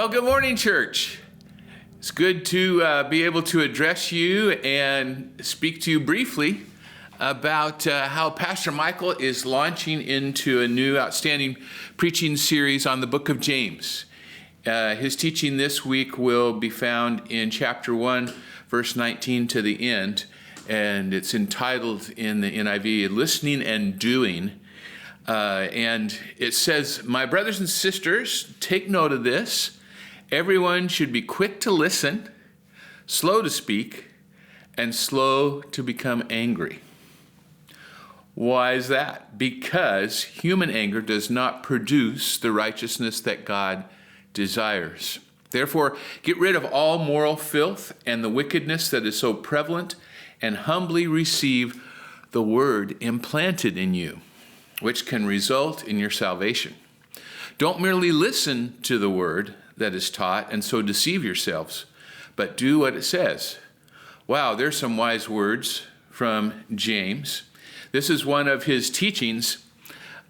Well, good morning, church. It's good to be able to address you and speak to you briefly about how Pastor Michael is launching into a new outstanding preaching series on the book of James. His teaching this week will be found in chapter 1, verse 19 to the end, and it's entitled in the NIV, Listening and Doing. And it says, "My brothers and sisters, take note of this. Everyone should be quick to listen, slow to speak, and slow to become angry." Why is that? Because human anger does not produce the righteousness that God desires. Therefore, get rid of all moral filth and the wickedness that is so prevalent, and humbly receive the word implanted in you, which can result in your salvation. Don't merely listen to the word that is taught and so deceive yourselves, but do what it says. Wow, there's some wise words from James. This is one of his teachings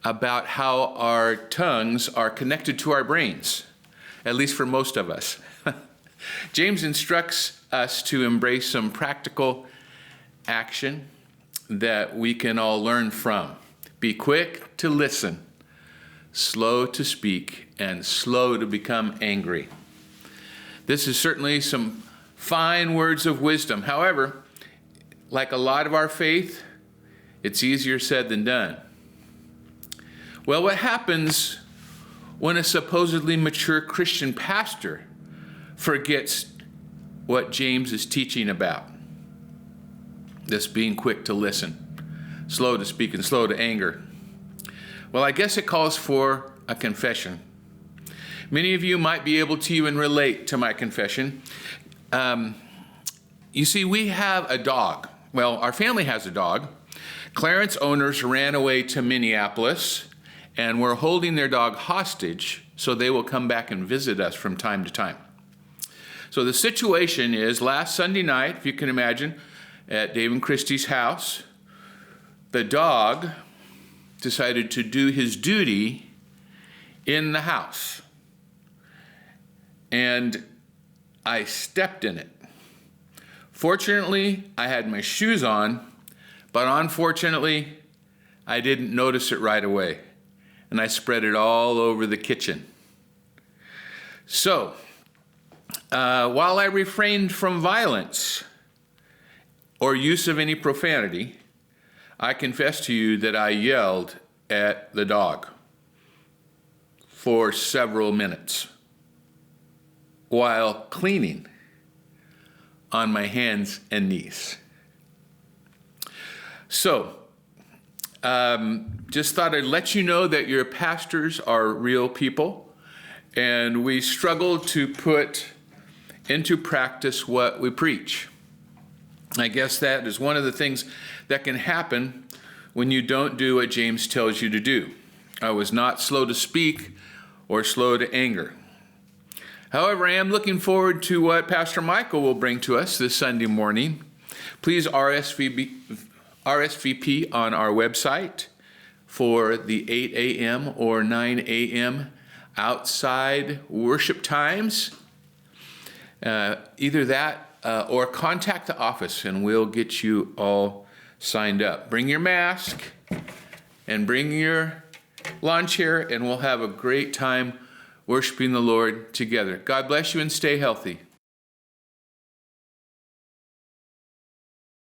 about how our tongues are connected to our brains, at least for most of us. James instructs us to embrace some practical action that we can all learn from. Be quick to listen, slow to speak, and slow to become angry. This is certainly some fine words of wisdom. However, like a lot of our faith, it's easier said than done. Well, what happens when a supposedly mature Christian pastor forgets what James is teaching about? This being quick to listen, slow to speak, and slow to anger. Well, I guess it calls for a confession. Many of you might be able to even relate to my confession. You see, we have a dog. Well, our family has a dog. Clarence owners ran away to Minneapolis and were holding their dog hostage so they will come back and visit us from time to time. So the situation is, last Sunday night, if you can imagine, at Dave and Christie's house, the dog decided to do his duty in the house. And I stepped in it. Fortunately, I had my shoes on, but unfortunately, I didn't notice it right away. And I spread it all over the kitchen. So, while I refrained from violence or use of any profanity, I confess to you that I yelled at the dog for several minutes while cleaning on my hands and knees. So, just thought I'd let you know that your pastors are real people, and we struggle to put into practice what we preach. I guess that is one of the things that can happen when you don't do what James tells you to do. I was not slow to speak or slow to anger. However, I am looking forward to what Pastor Michael will bring to us this Sunday morning. Please RSVP on our website for the 8 a.m. or 9 a.m. outside worship times. Either that or contact the office and we'll get you all signed up. Bring your mask and bring your lawn chair and we'll have a great time worshiping the Lord together. God bless you and stay healthy.